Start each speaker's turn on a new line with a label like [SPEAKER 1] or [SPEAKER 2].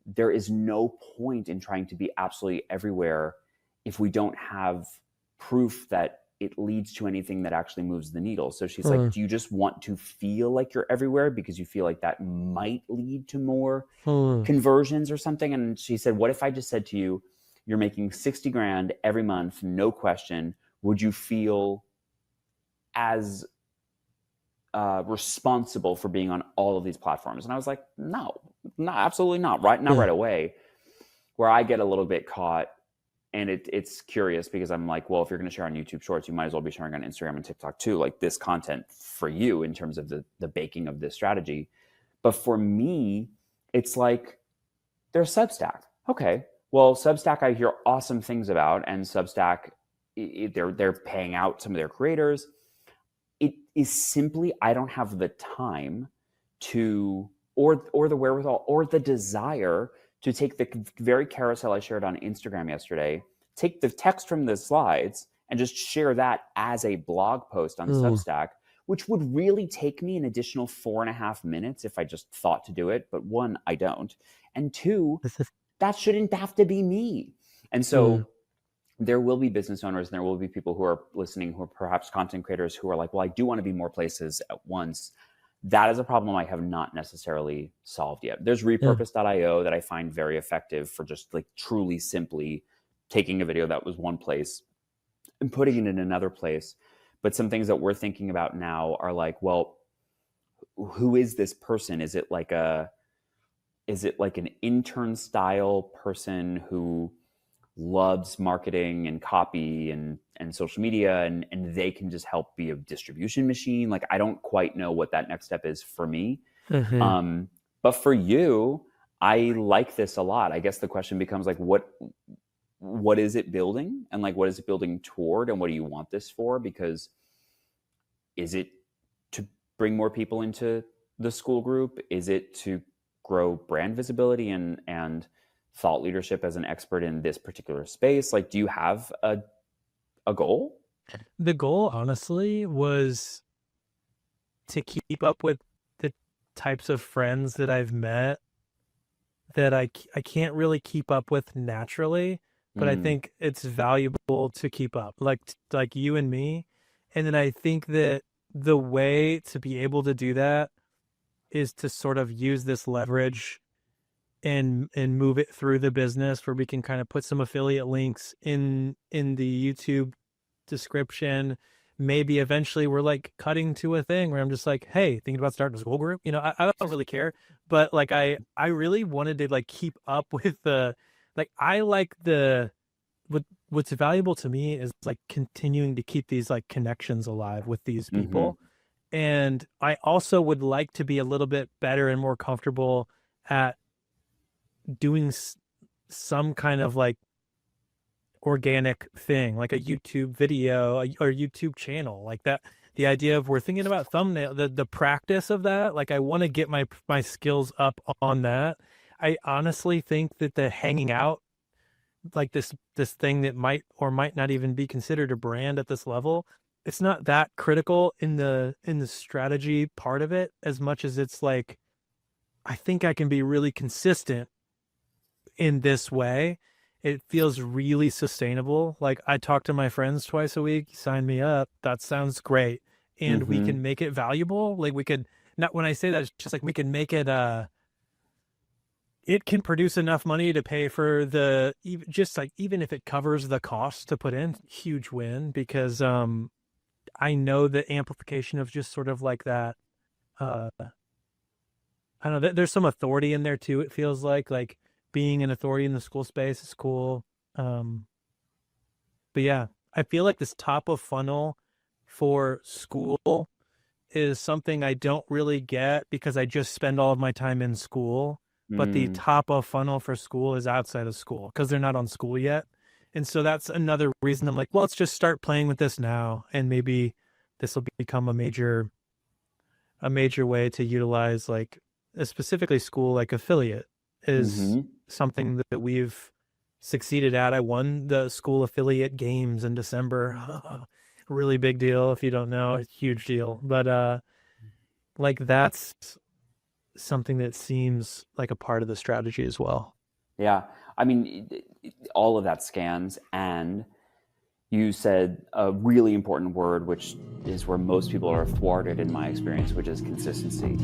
[SPEAKER 1] there is no point in trying to be absolutely everywhere if we don't have proof that it leads to anything that actually moves the needle. So she's like,
[SPEAKER 2] Hmm.
[SPEAKER 1] do you just want to feel like you're everywhere because you feel like that might lead to more
[SPEAKER 2] Hmm.
[SPEAKER 1] conversions or something? And she said, what if I just said to you, you're making 60 grand every month, no question. Would you feel as responsible for being on all of these platforms? And I was like, no, absolutely not. Right, not
[SPEAKER 2] Yeah.
[SPEAKER 1] right away. Where I get a little bit caught, and it's curious because I'm like, well, if you're going to share on YouTube Shorts, you might as well be sharing on Instagram and TikTok too, like this content for you in terms of the baking of this strategy. But for me, it's like there's Substack. Okay, well, Substack I hear awesome things about, and Substack they're paying out some of their creators. It is simply I don't have the time to or the wherewithal or the desire to take the very carousel I shared on Instagram yesterday, take the text from the slides and just share that as a blog post on
[SPEAKER 2] Hmm.
[SPEAKER 1] Substack, which would really take me an additional 4.5 minutes if I just thought to do it. But one, I don't. And two, that shouldn't have to be me. And
[SPEAKER 2] Hmm.
[SPEAKER 1] so there will be business owners and there will be people who are listening who are perhaps content creators who are like, well, I do want to be more places at once. That is a problem I have not necessarily solved yet. There's
[SPEAKER 2] Yeah.
[SPEAKER 1] repurpose.io that I find very effective for just like truly simply taking a video that was one place and putting it in another place. But some things that we're thinking about now are like, well, who is this person? Is it like an intern style person who loves marketing and copy and social media and they can just help be a distribution machine? Like I don't quite know what that next step is for me.
[SPEAKER 2] Hmm.
[SPEAKER 1] um but for you, I like this a lot. I guess the question becomes like what is it building, and like what is it building toward, and what do you want this for? Because is it to bring more people into the school group? Is it to grow brand visibility and thought leadership as an expert in this particular space? Like, do you have a goal?
[SPEAKER 2] The goal, honestly, was to keep up with the types of friends that I've met that I can't really keep up with naturally, but I
[SPEAKER 1] Mm,
[SPEAKER 2] think it's valuable to keep up, like you and me. And then I think that the way to be able to do that is to sort of use this leverage and move it through the business where we can kind of put some affiliate links in the YouTube description. Maybe eventually we're like cutting to a thing where I'm just like, hey, thinking about starting a school group. I don't really care, but like I really wanted to like keep up with the like I like the what's valuable to me is like continuing to keep these like connections alive with these
[SPEAKER 1] hmm
[SPEAKER 2] people. And I also would like to be a little bit better and more comfortable at doing some kind of like organic thing, like a YouTube video or YouTube channel, like that. The idea of we're thinking about thumbnail, the practice of that. Like I want to get my skills up on that. I honestly think that the hanging out, like this thing that might or might not even be considered a brand at this level, it's not that critical in the strategy part of it as much as it's like I think I can be really consistent in this way. It feels really sustainable. Like I talk to my friends twice a week, sign me up. That sounds great. And we
[SPEAKER 1] hmm
[SPEAKER 2] can make it valuable. Like we could not when I say that, it's just like we can make it it can produce enough money to pay for the even just like even if it covers the cost to put in, huge win because I know the amplification of just sort of like that I don't know. There's some authority in there too. It feels like being an authority in the school space is cool. Um, but yeah, I feel like this top of funnel for school is something I don't really get because I just spend all of my time in school. But the
[SPEAKER 1] mm.
[SPEAKER 2] top of funnel for school is outside of school because they're not on school yet. And so that's another reason I'm like, well, let's just start playing with this now, and maybe this will become a major way to utilize like specifically school like affiliate is
[SPEAKER 1] hmm
[SPEAKER 2] something that we've succeeded at. I won the school affiliate games in December. Really big deal if you don't know, it's a huge deal. But like something that seems like a part of the strategy as well.
[SPEAKER 1] Yeah. I mean, all of that scans. And you said a really important word, which is where most people are thwarted in my experience, which is consistency.